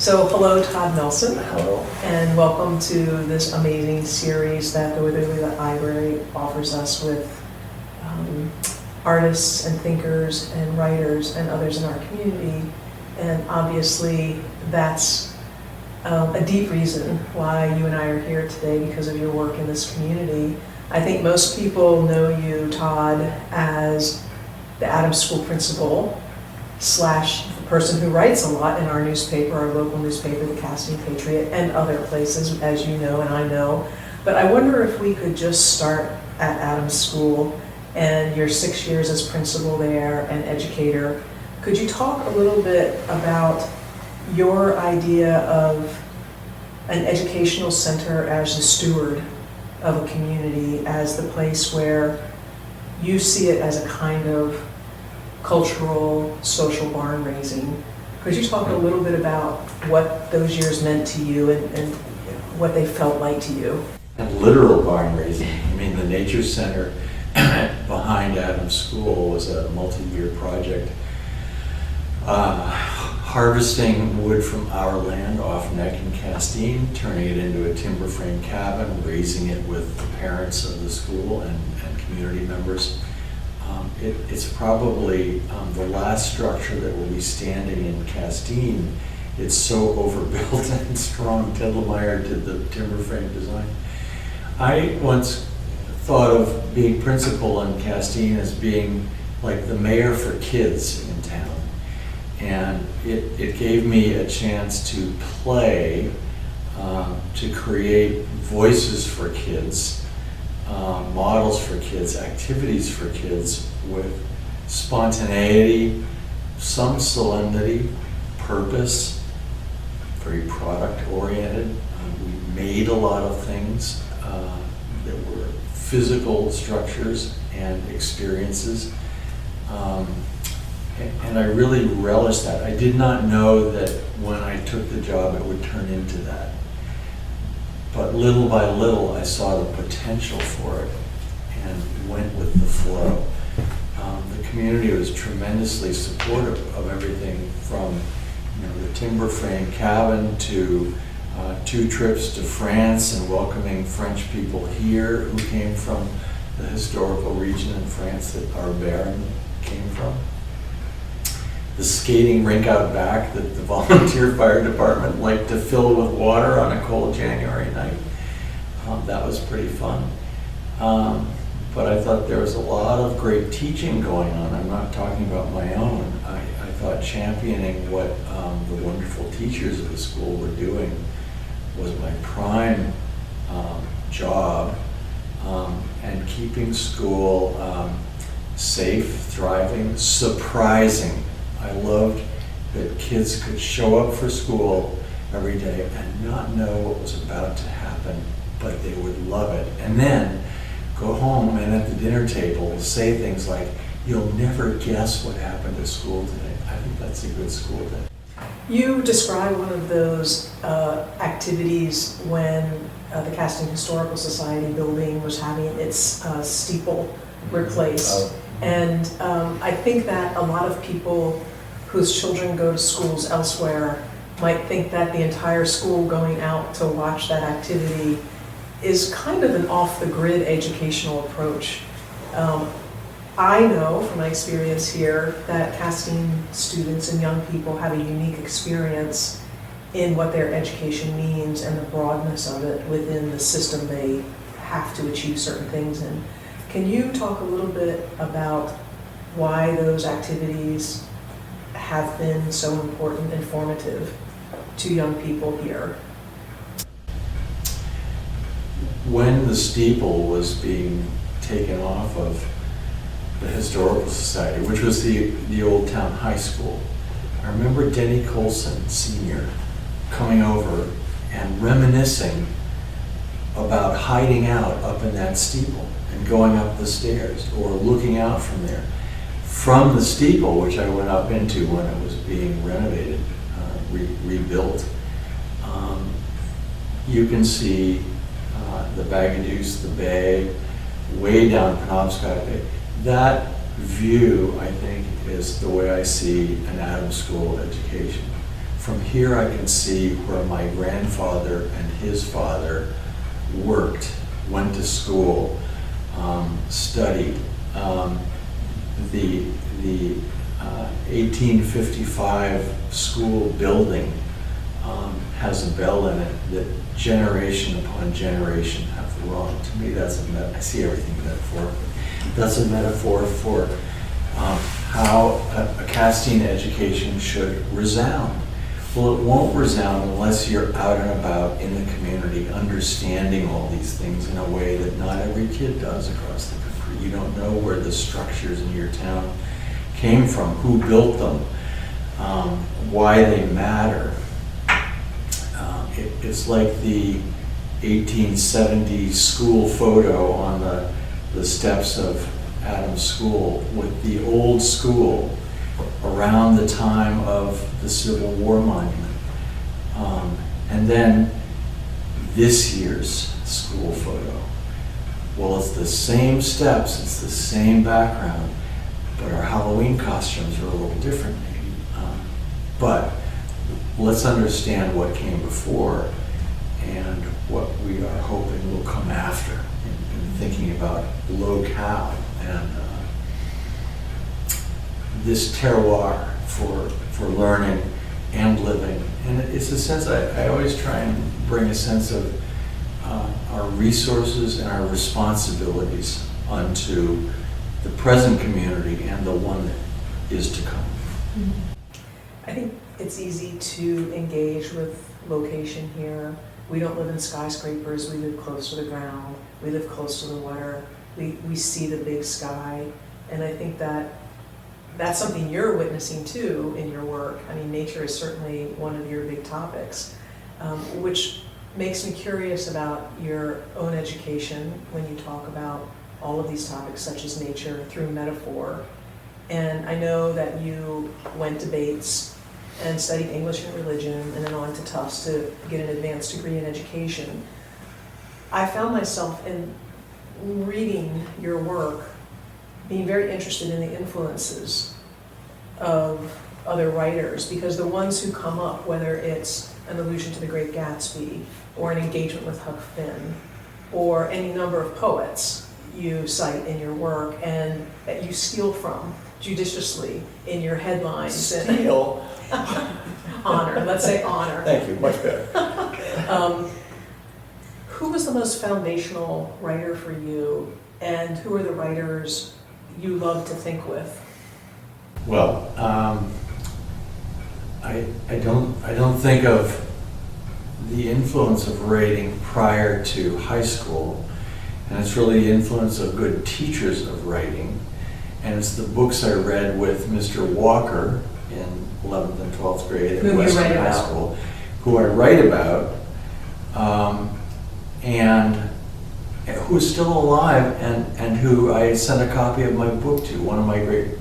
So hello, Todd Nelson. Hello. And welcome to this amazing series that the Witherle Library offers us with artists and thinkers and writers and others in our community. And obviously that's a deep reason why you and I are here today, because of your work in this community. I think most people know you, Todd, as the Adams School principal / the person who writes a lot in our newspaper, our local newspaper, the Casting Patriot, and other places, as you know and I know. But I wonder if we could just start at Adams School and your 6 years as principal there and educator. Could you talk a little bit about your idea of an educational center as the steward of a community, as the place where you see it as a kind of cultural, social barn raising? Could you talk a little bit about what those years meant to you and what they felt like to you? And literal barn raising. I mean, the Nature Center behind Adams School was a multi-year project. Harvesting wood from our land off Neck and Castine, turning it into a timber frame cabin, raising it with the parents of the school and community members. It's probably the last structure that will be standing in Castine. It's so overbuilt and strong. Ted Lemire did the timber frame design. I once thought of being principal in Castine as being like the mayor for kids in town. And it gave me a chance to play, to create voices for kids, models for kids, activities for kids with spontaneity, some solemnity, purpose, very product oriented. We made a lot of things that were physical structures and experiences. And I really relished that. I did not know that when I took the job it would turn into that. But little by little I saw the potential for it and went with the flow. The community was tremendously supportive of everything from the timber frame cabin to 2 trips to France and welcoming French people here who came from the historical region in France that our Baron came from. The skating rink out back that the volunteer fire department liked to fill with water on a cold January night. That was pretty fun. But I thought there was a lot of great teaching going on. I'm not talking about my own. I thought championing what the wonderful teachers of the school were doing was my prime job, and keeping school safe, thriving, surprising. I loved that kids could show up for school every day and not know what was about to happen, but they would love it. And then go home and at the dinner table say things like, "You'll never guess what happened at school today." I think that's a good school day. You described one of those activities when the Casting Historical Society building was having its steeple replaced. And I think that a lot of people whose children go to schools elsewhere might think that the entire school going out to watch that activity is kind of an off-the-grid educational approach. I know from my experience here that Casting students and young people have a unique experience in what their education means and the broadness of it within the system they have to achieve certain things in. Can you talk a little bit about why those activities have been so important and formative to young people here? When the steeple was being taken off of the Historical Society, which was the old town high school, I remember Denny Colson, Sr., coming over and reminiscing about hiding out up in that steeple and going up the stairs or looking out from there. From the steeple, which I went up into when it was being renovated, rebuilt, you can see the Bagaduce, the bay, way down Penobscot Bay. That view, I think, is the way I see an Adams School education. from here I can see where my grandfather and his father worked, went to school, studied. The 1855 school building has a bell in it that generation upon generation have rung. To me, that's I see everything metaphorically. That's a metaphor for how a Castine education should resound. Well, it won't resound unless you're out and about in the community, understanding all these things in a way that not every kid does across the country. You don't know where the structures in your town came from, who built them, why they matter. It's like the 1870 school photo on the steps of Adams School with the old school around the time of the Civil War monument. And then this year's school photo. Well, it's the same steps, it's the same background, but our Halloween costumes are a little different maybe. But let's understand what came before and what we are hoping will come after in thinking about locale and this terroir for learning and living. And it's a sense, I always try and bring a sense of our resources and our responsibilities onto the present community and the one that is to come. I think it's easy to engage with location here. We don't live in skyscrapers, we live close to the ground, we live close to the water, we see the big sky, and I think that's something you're witnessing too in your work. I mean, nature is certainly one of your big topics, which makes me curious about your own education when you talk about all of these topics such as nature through metaphor. And I know that you went to Bates and studied English and religion and then on to Tufts to get an advanced degree in education. I found myself in reading your work being very interested in the influences of other writers, because the ones who come up, whether it's an allusion to The Great Gatsby or an engagement with Huck Finn or any number of poets you cite in your work and that you steal from judiciously in your headlines. Steal? Honor, let's say honor. Thank you, much better. Who was the most foundational writer for you, and who are the writers you love to think with? Well, I don't think of the influence of writing prior to high school, and it's really the influence of good teachers of writing, and it's the books I read with Mr. Walker in 11th and 12th grade at Western High School, who I write about, and who's still alive, and who I sent a copy of my book to. One of my great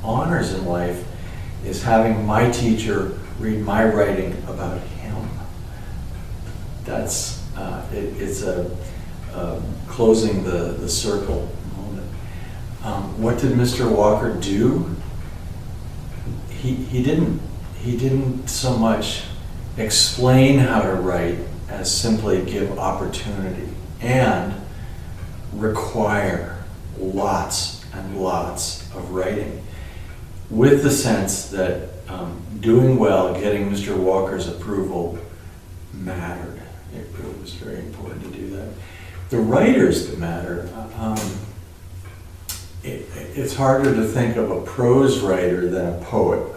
honors in life is having my teacher read my writing about him. That's it's a closing the circle moment. What did Mr. Walker do? He didn't so much explain how to write as simply give opportunity and require lots and lots of writing, with the sense that doing well, getting Mr. Walker's approval mattered. It was very important to do that. The writers that matter, it's harder to think of a prose writer than a poet.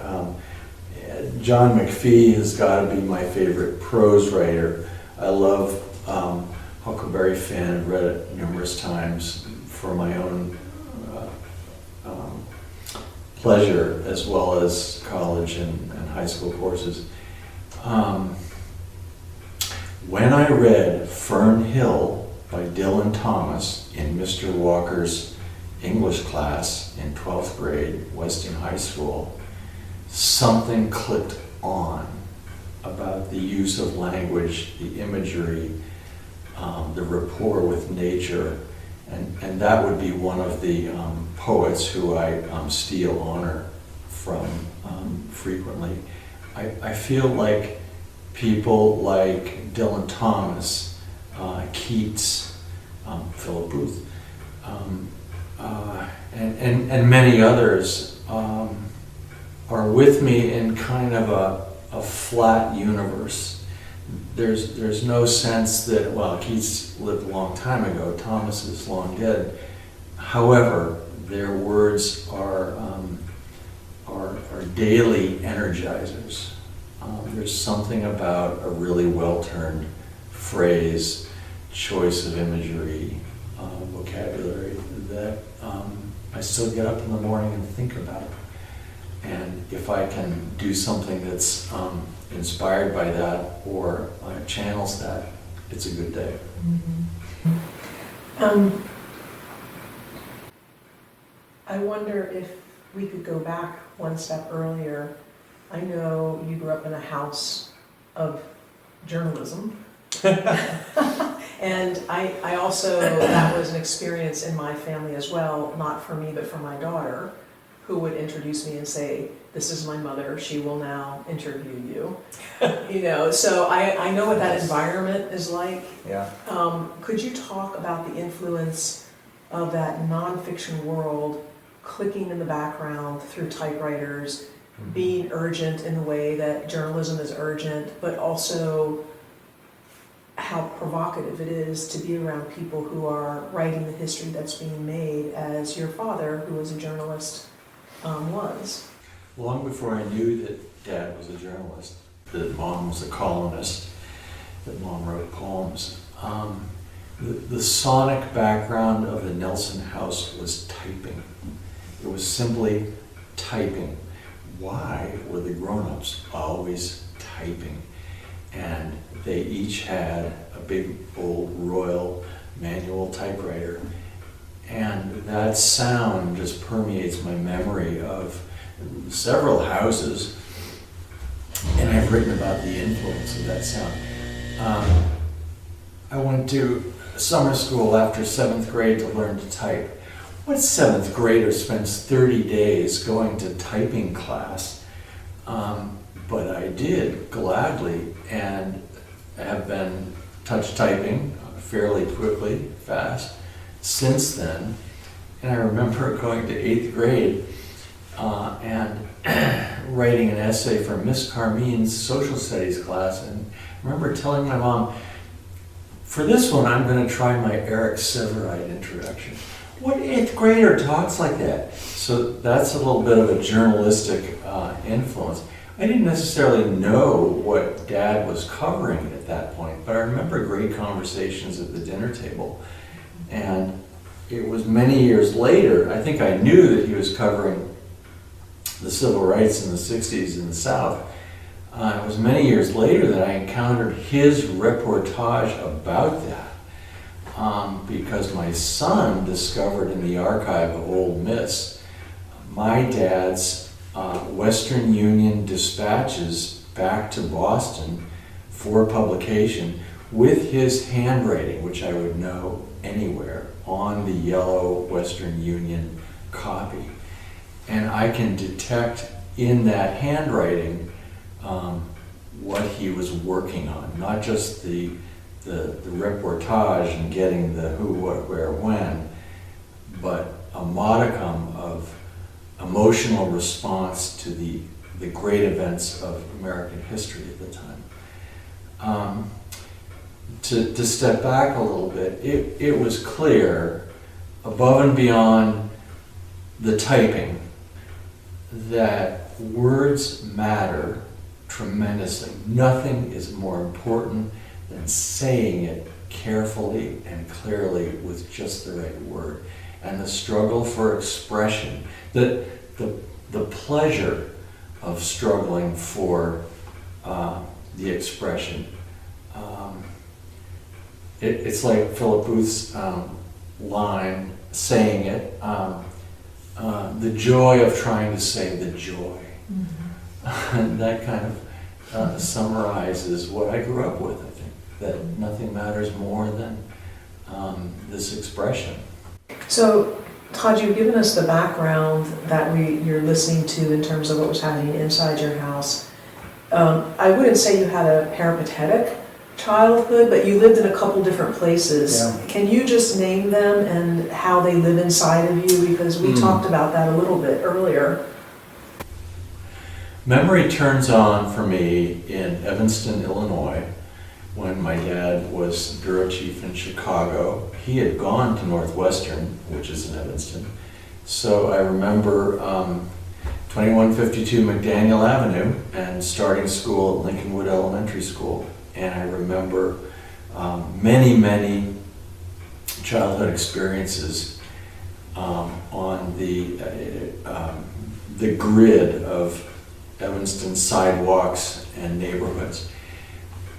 John McPhee has got to be my favorite prose writer. I love Huckleberry Finn, read it numerous times for my own pleasure as well as college and high school courses. When I read Fern Hill by Dylan Thomas in Mr. Walker's English class in 12th grade, Weston High School, something clicked on about the use of language, the imagery, the rapport with nature, and that would be one of the poets who I steal honor from frequently. I feel like people like Dylan Thomas, Keats, Philip Booth, and many others are with me in kind of a flat universe. There's no sense that, well, Keats lived a long time ago, Thomas is long dead. However, their words are daily energizers. There's something about a really well-turned phrase, choice of imagery, vocabulary that I still get up in the morning and think about. And if I can do something that's inspired by that or channels that, it's a good day. I wonder if we could go back one step earlier. I know you grew up in a house of journalism. And I also, that was an experience in my family as well, not for me, but for my daughter, who would introduce me and say, "This is my mother, she will now interview you." You know, so I know what that environment is like. Yeah. Could you talk about the influence of that nonfiction world clicking in the background through typewriters, being urgent in the way that journalism is urgent, but also how provocative it is to be around people who are writing the history that's being made, as your father, who was a journalist, was? Long before I knew that Dad was a journalist, that Mom was a columnist, that Mom wrote poems, the sonic background of the Nelson house was typing. It was simply typing. Why were the grown-ups always typing? And they each had a big old Royal manual typewriter. And that sound just permeates my memory of several houses. And I've written about the influence of that sound. I went to summer school after 7th grade to learn to type. What 7th grader spends 30 days going to typing class? But I did gladly, and have been touch typing fairly quickly, fast, since then. And I remember going to 8th grade and writing an essay for Miss Carmine's social studies class, and I remember telling my mom, for this one I'm going to try my Eric Severide introduction. What 8th grader talks like that? So that's a little bit of a journalistic influence. I didn't necessarily know what Dad was covering at that point, but I remember great conversations at the dinner table. And it was many years later, I think I knew that he was covering the civil rights in the 60s in the South. It was many years later that I encountered his reportage about that. Because my son discovered in the archive of Old Miss my dad's Western Union dispatches back to Boston for publication with his handwriting, which I would know anywhere, on the yellow Western Union copy. And I can detect in that handwriting what he was working on, not just the reportage and getting the who, what, where, when, but a modicum of emotional response to the great events of American history at the time. To step back a little bit, it was clear, above and beyond the typing, that words matter tremendously. Nothing is more important than saying it carefully and clearly with just the right word. And the struggle for expression, the pleasure of struggling for the expression. It's like Philip Booth's line, saying it, the joy of trying to say the joy. Mm-hmm. And that kind of summarizes what I grew up with, I think, that nothing matters more than this expression. So, Todd, you've given us the background that you're listening to in terms of what was happening inside your house. I wouldn't say you had a peripatetic childhood, but you lived in a couple different places. Yeah. Can you just name them and how they live inside of you? Because we talked about that a little bit earlier. Memory turns on for me in Evanston, Illinois, when my dad was bureau chief in Chicago. He had gone to Northwestern, which is in Evanston. So I remember 2152 McDaniel Avenue and starting school at Lincolnwood Elementary School. And I remember many, many childhood experiences on the grid of Evanston sidewalks and neighborhoods.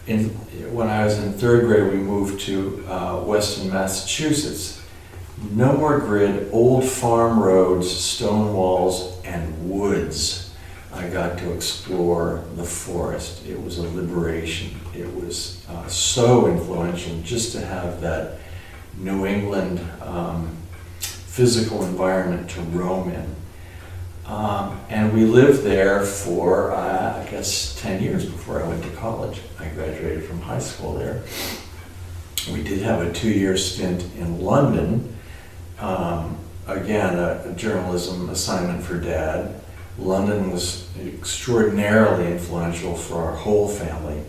When I was in third grade, we moved to Weston, Massachusetts. No more grid, old farm roads, stone walls, and woods. I got to explore the forest. It was a liberation. It was so influential just to have that New England physical environment to roam in. And we lived there for, I guess, 10 years before I went to college. I graduated from high school there. We did have a 2-year stint in London. Again, a journalism assignment for Dad. London was extraordinarily influential for our whole family.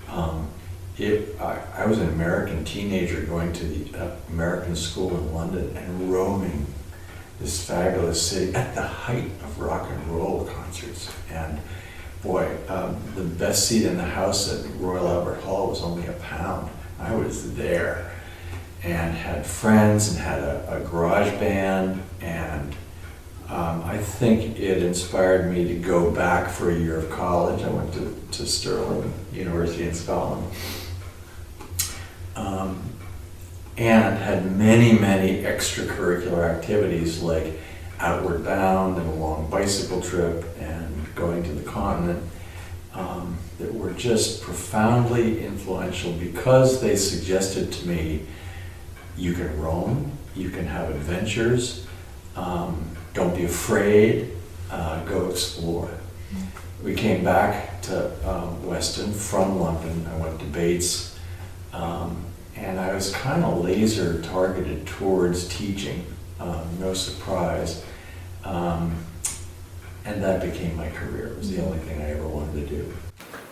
I was an American teenager going to the American school in London and roaming this fabulous city at the height of rock and roll concerts. And boy, the best seat in the house at Royal Albert Hall was only £1. I was there and had friends and had a garage band, and I think it inspired me to go back for a year of college. I went to Stirling University in Scotland. And had many, many extracurricular activities like Outward Bound and a long bicycle trip and going to the continent that were just profoundly influential because they suggested to me, you can roam, you can have adventures, don't be afraid, go explore. We came back to Weston from London. I went to Bates. And I was kind of laser targeted towards teaching, no surprise. And that became my career. It was the only thing I ever wanted to do.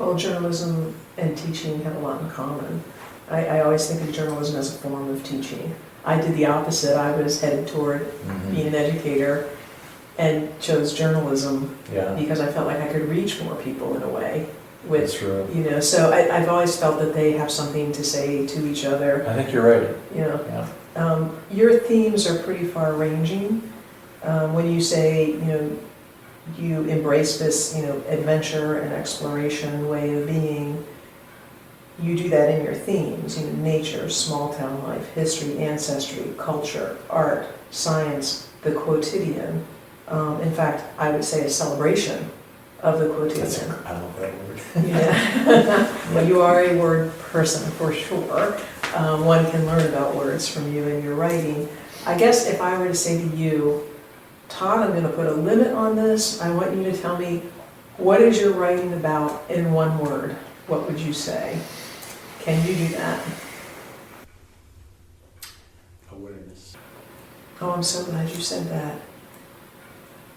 Well, journalism and teaching have a lot in common. I always think of journalism as a form of teaching. I did the opposite. I was headed toward being an educator and chose journalism because I felt like I could reach more people in a way. That's true. So I've always felt that they have something to say to each other. I think you're right. Yeah. Your themes are pretty far-ranging. When you say, you embrace this, adventure and exploration way of being, you do that in your themes, nature, small-town life, history, ancestry, culture, art, science, the quotidian. In fact, I would say a celebration of the quotidian. I love that word. Yeah. Well, you are a word person for sure. One can learn about words from you in your writing. I guess if I were to say to you, Todd, I'm going to put a limit on this. I want you to tell me, what is your writing about in one word? What would you say? Can you do that? Awareness. Oh, I'm so glad you said that.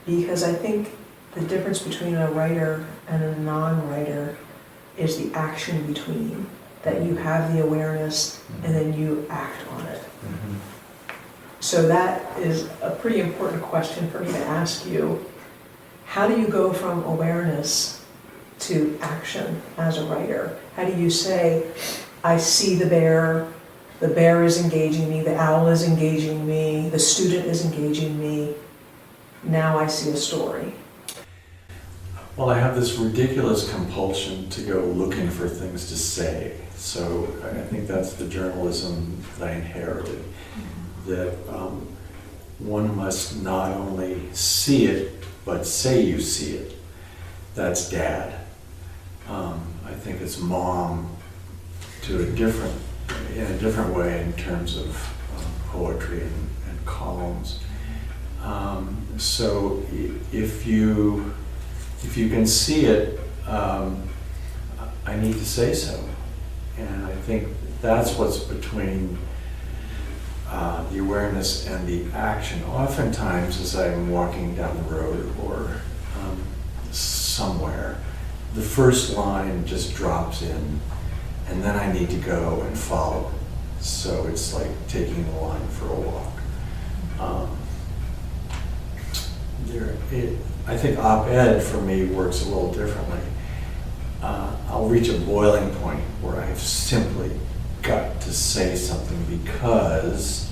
Because I think the difference between a writer and a non-writer is the action between, that you have the awareness and then you act on it. Mm-hmm. So that is a pretty important question for me to ask you. How do you go from awareness to action as a writer? How do you say, I see the bear is engaging me, the owl is engaging me, the student is engaging me, now I see a story? Well, I have this ridiculous compulsion to go looking for things to say. So I think that's the journalism that I inherited. That one must not only see it, but say you see it. That's Dad. I think it's Mom in a different way in terms of poetry and columns. So if you can see it, I need to say so. And I think that's what's between the awareness and the action. Oftentimes, as I'm walking down the road or somewhere, the first line just drops in, and then I need to go and follow. So it's like taking the line for a walk. I think op-ed for me works a little differently. I'll reach a boiling point where I've simply got to say something because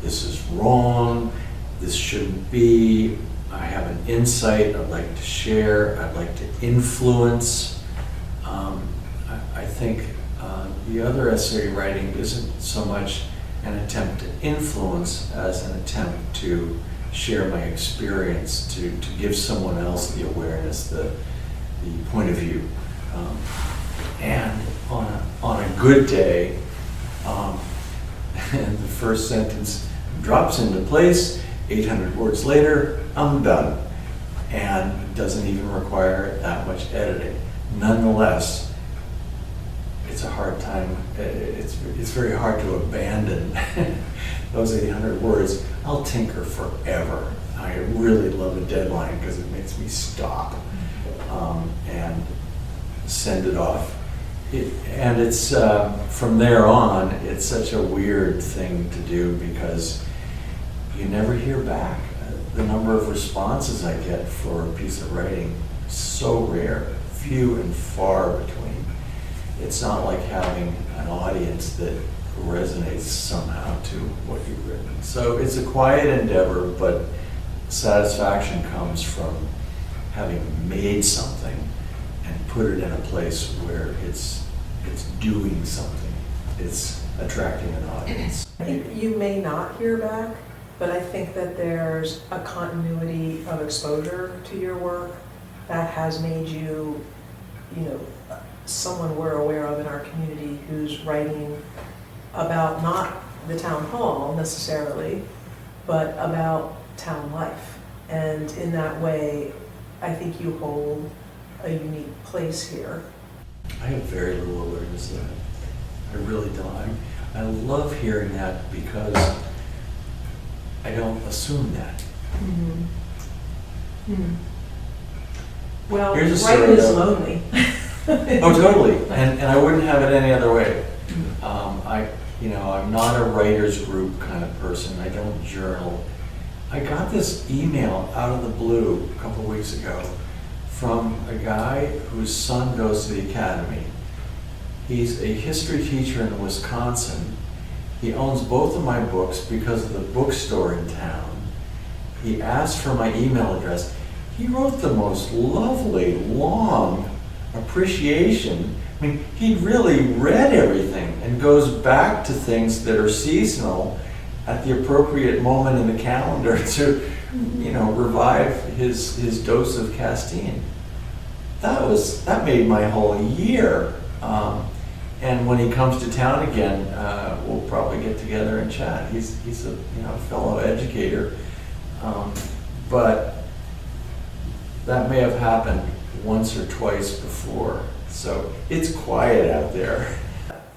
this is wrong, this shouldn't be, I have an insight I'd like to share, I'd like to influence. I think the other essay writing isn't so much an attempt to influence as an attempt to share my experience, to give someone else the awareness, the point of view. And on a good day, and the first sentence drops into place, 800 words later, I'm done. And doesn't even require that much editing. Nonetheless, it's a hard time, it's very hard to abandon those 800 words. I'll tinker forever. I really love a deadline because it makes me stop and send it off. And it's, from there on, it's such a weird thing to do because you never hear back. The number of responses I get for a piece of writing is so rare, few and far between. It's not like having an audience that resonates somehow to what you've written. So it's a quiet endeavor, but satisfaction comes from having made something and put it in a place where it's doing something. It's attracting an audience. I think you may not hear back, but I think that there's a continuity of exposure to your work that has made you, someone we're aware of in our community who's writing about not the town hall necessarily, but about town life. And in that way, I think you hold a unique place here. I have very little awareness of that. I really don't. I love hearing that because I don't assume that. Mm-hmm. Mm-hmm. Well, Here's a writing is story, lonely. Oh, totally. And I wouldn't have it any other way. I'm not a writer's group kind of person. I don't journal. I got this email out of the blue a couple of weeks ago from a guy whose son goes to the academy. He's a history teacher in Wisconsin. He owns both of my books because of the bookstore in town. He asked for my email address. He wrote the most lovely, long appreciation. I mean, he'd really read everything and goes back to things that are seasonal at the appropriate moment in the calendar to, revive his dose of Castine. That made my whole year. And when he comes to town again, we'll probably get together and chat. He's a fellow educator, but that may have happened once or twice before. So it's quiet out there.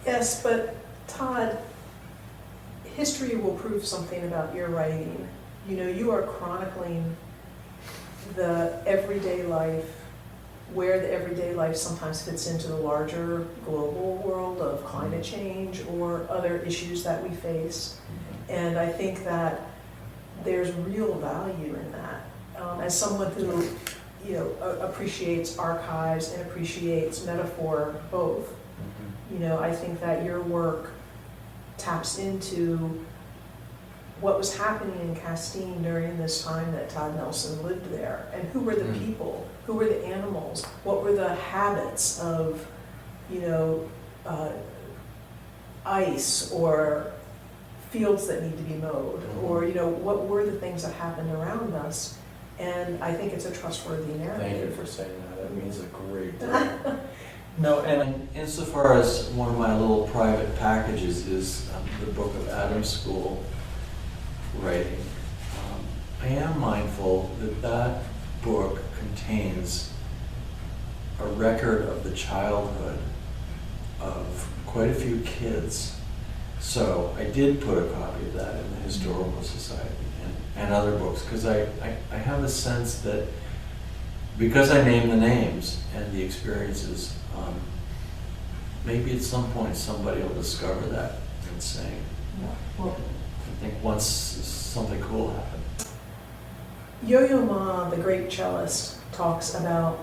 Yes, but Todd, history will prove something about your writing. You are chronicling the everyday life, where the everyday life sometimes fits into the larger global world of climate change or other issues that we face. And I think that there's real value in that. As someone who appreciates archives and appreciates metaphor both, I think that your work taps into what was happening in Castine during this time that Todd Nelson lived there, and who were the people, who were the animals, what were the habits of, ice or fields that need to be mowed, or what were the things that happened around us. And I think it's a trustworthy narrative. Thank you for saying that. That means a great deal. No, and insofar as one of my little private packages is the book of Adams School writing, I am mindful that book contains a record of the childhood of quite a few kids. So I did put a copy of that in the Historical Society and other books, because I have a sense that because I name the names and the experiences, maybe at some point somebody will discover that and say, Well, I think once something cool happened. Yo-Yo Ma, the great cellist, talks about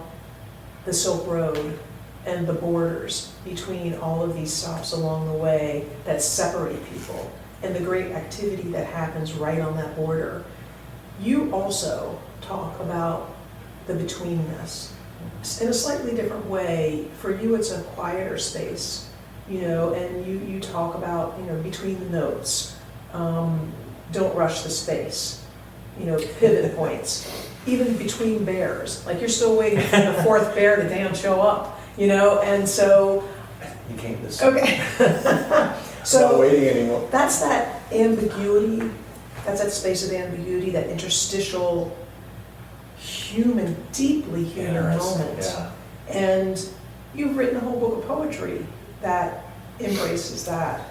the Silk Road and the borders between all of these stops along the way that separate people and the great activity that happens right on that border. You also talk about the betweenness in a slightly different way. For you, it's a quieter space, and you talk about, between the notes, don't rush the space, pivot points, even between bears. Like, you're still waiting for the fourth bear to damn show up, and so. He came this. Okay. Not waiting anymore. That's that ambiguity, that's that space of ambiguity, that interstitial human, deeply human moment. Yeah. And you've written a whole book of poetry that embraces that.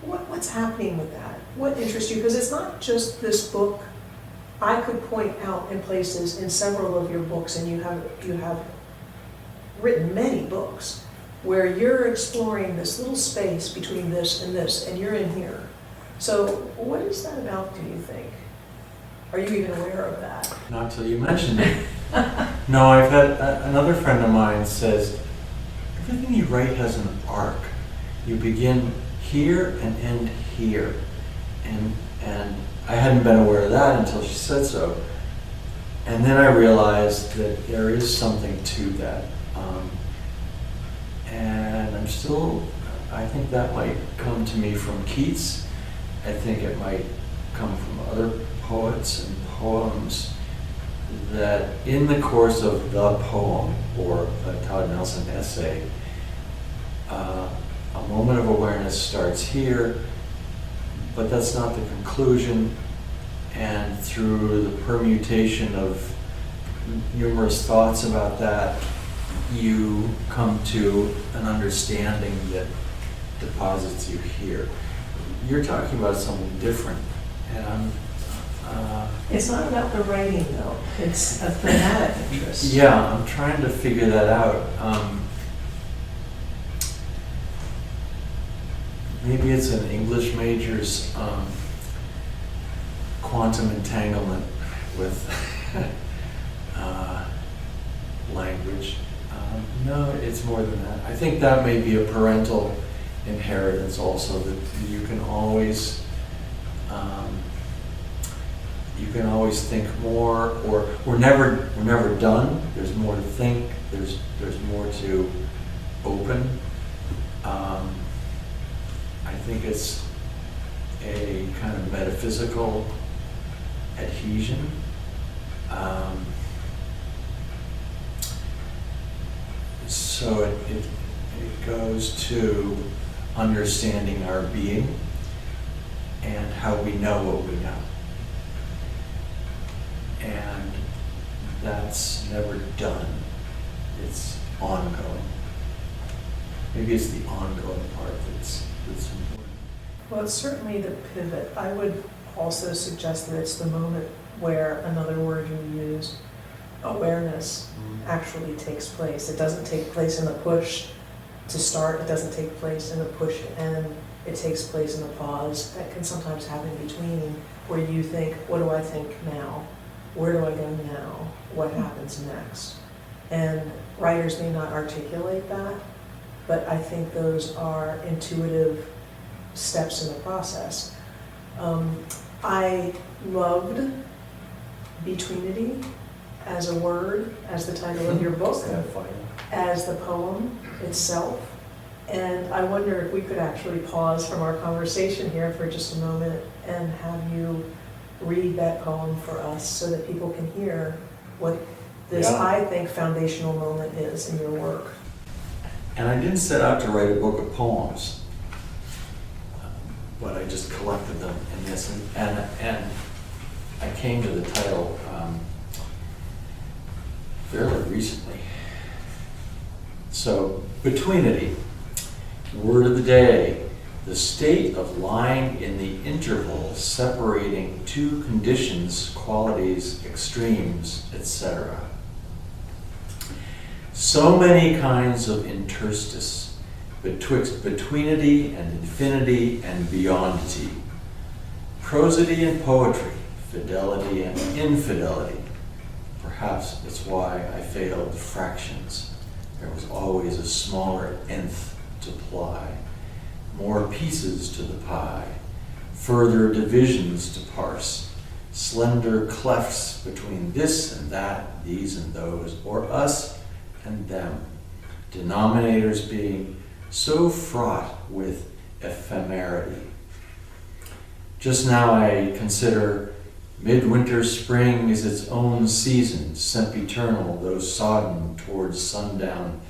What's happening with that? What interests you? Because it's not just this book. I could point out in places in several of your books, and you have written many books, where you're exploring this little space between this, and you're in here. So what is that about, do you think? Are you even aware of that? Not till you mentioned it. No, I've had another friend of mine says, everything you write has an arc. You begin here and end here. And I hadn't been aware of that until she said so. And then I realized that there is something to that. And I think that might come to me from Keats. I think it might come from other poets and poems, that in the course of the poem or a Todd Nelson essay, a moment of awareness starts here, but that's not the conclusion. And through the permutation of numerous thoughts about that, you come to an understanding that deposits you here. You're talking about something different, and It's not about the writing, though. It's a thematic interest. yeah, I'm trying to figure that out. Maybe it's an English major's quantum entanglement with language. No, it's more than that. I think that may be a parental inheritance also, that you can always think more, or we're never done. There's more to think. There's more to open. I think it's a kind of metaphysical adhesion. So it goes to understanding our being and how we know what we know. And that's never done. It's ongoing. Maybe it's the ongoing part that's important. Well, it's certainly the pivot. I would also suggest that it's the moment where, another word you use, awareness actually takes place. It doesn't take place in the push to start. It doesn't take place in the push to end. It takes place in the pause that can sometimes happen between, where you think, what do I think now? Where do I go now? What happens next? And writers may not articulate that, but I think those are intuitive steps in the process. I loved betweenity as a word, as the title of your book, as the poem itself. And I wonder if we could actually pause from our conversation here for just a moment and have you read that poem for us, so that people can hear what this, I think, foundational moment is in your work. And I didn't set out to write a book of poems, but I just collected them in this, and I came to the title fairly recently. So, betweenity, word of the day, the state of lying in the interval separating two conditions, qualities, extremes, etc. So many kinds of interstice betwixt betweenity and infinity and beyondity. Prosody and poetry, fidelity and infidelity. Perhaps it's why I failed fractions. There was always a smaller nth to ply, more pieces to the pie, further divisions to parse, slender clefts between this and that, these and those, or us and them, denominators being so fraught with ephemerity. Just now I consider midwinter spring is its own season, sempiternal though sodden towards sundown,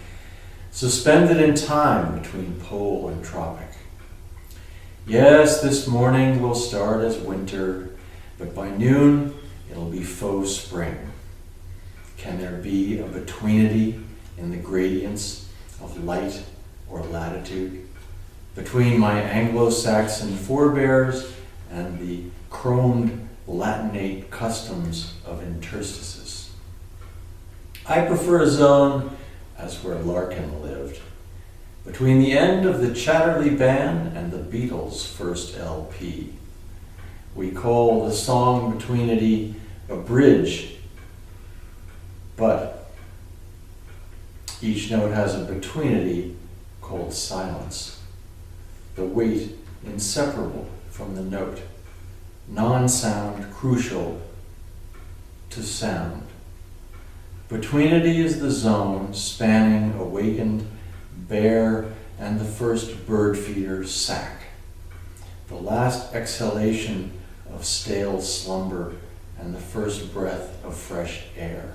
suspended in time between pole and tropic. Yes, this morning will start as winter, but by noon it'll be faux spring. Can there be a betweenity in the gradients of light or latitude between my Anglo-Saxon forebears and the chromed Latinate customs of interstices? I prefer a zone as where Larkin lived, between the end of the Chatterley Band and the Beatles' first LP. We call the song betweenity a bridge, but each note has a betweenity called silence, the weight inseparable from the note, non-sound crucial to sound. Betweenity is the zone spanning awakened bear and the first bird feeder's sack, the last exhalation of stale slumber and the first breath of fresh air.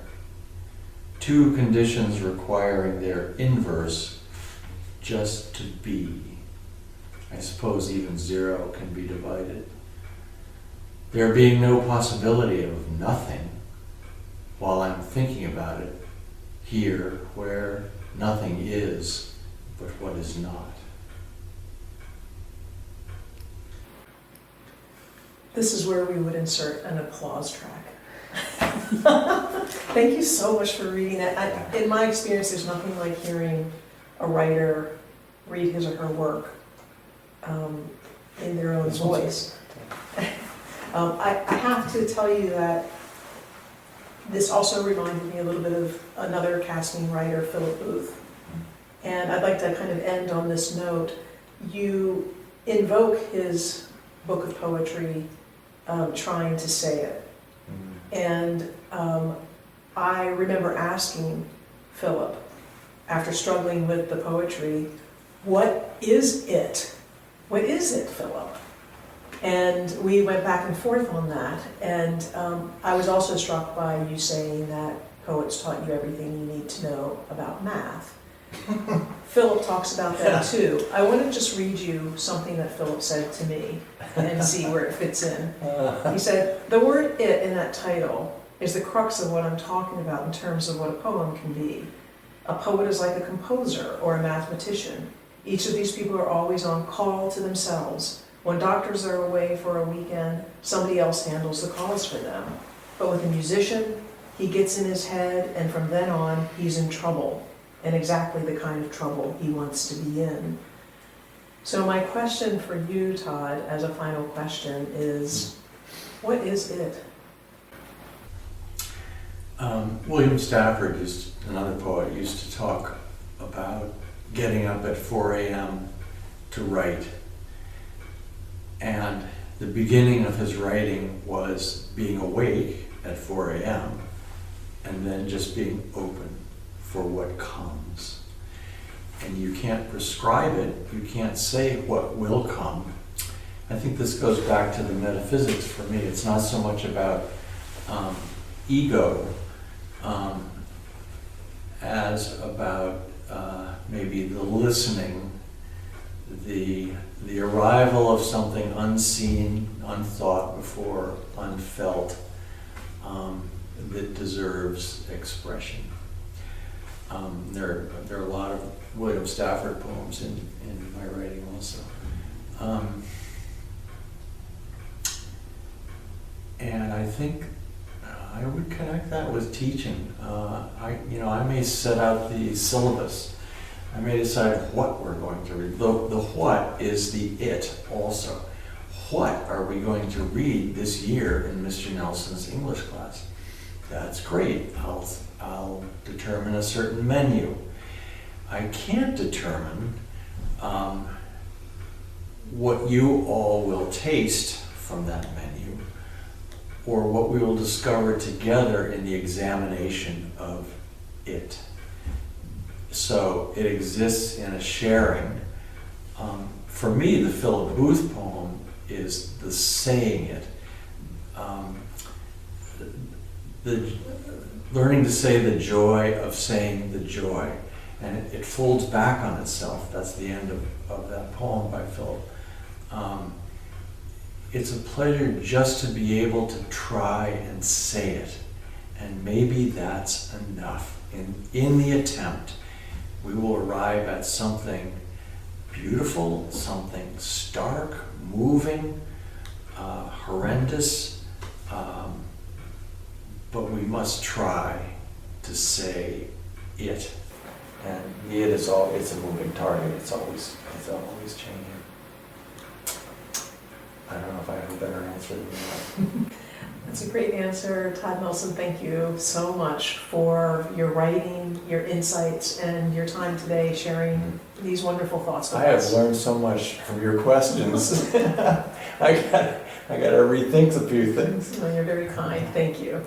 Two conditions requiring their inverse just to be. I suppose even zero can be divided. There being no possibility of nothing while I'm thinking about it here where nothing is but what is not. This is where we would insert an applause track. Thank you so much for reading that. In my experience, there's nothing like hearing a writer read his or her work in their own voice. I have to tell you that this also reminded me a little bit of another casting writer, Philip Booth. And I'd like to kind of end on this note. You invoke his book of poetry, trying to say it. And I remember asking Philip, after struggling with the poetry, what is it? What is it, Philip? And we went back and forth on that. And I was also struck by you saying that poets taught you everything you need to know about math. Philip talks about that too. I want to just read you something that Philip said to me and see where it fits in. He said, the word "it" in that title is the crux of what I'm talking about in terms of what a poem can be. A poet is like a composer or a mathematician. Each of these people are always on call to themselves. When doctors are away for a weekend, somebody else handles the calls for them. But with a musician, he gets in his head, and from then on, he's in trouble, and exactly the kind of trouble he wants to be in. So my question for you, Todd, as a final question is, what is it? William Stafford, another poet, used to talk about getting up at 4 a.m. to write. And the beginning of his writing was being awake at 4 a.m. and then just being open for what comes. And you can't prescribe it, you can't say what will come. I think this goes back to the metaphysics for me. It's not so much about ego as about maybe the listening, the arrival of something unseen, unthought before, unfelt, that deserves expression. There are a lot of William Stafford poems in my writing also. And I think I would connect that with teaching. I may set out the syllabus. I may decide what we're going to read. The what is the it also. What are we going to read this year in Mr. Nelson's English class? That's great. I'll determine a certain menu. I can't determine what you all will taste from that menu, or what we will discover together in the examination of it. So it exists in a sharing. For me, the Philip Booth poem is the saying it. The learning to say the joy of saying the joy. And it folds back on itself. That's the end of that poem by Philip. It's a pleasure just to be able to try and say it. And maybe that's enough. In the attempt, we will arrive at something beautiful, something stark, moving, horrendous, but we must try to say it. And the it is it's a moving target. It's always changing. I don't know if I have a better answer than that. That's a great answer, Todd Nelson. Thank you so much for your writing, your insights, and your time today sharing these wonderful thoughts with I have us. learned so much from your questions. I got to rethink a few things. Well, you're very kind. Thank you.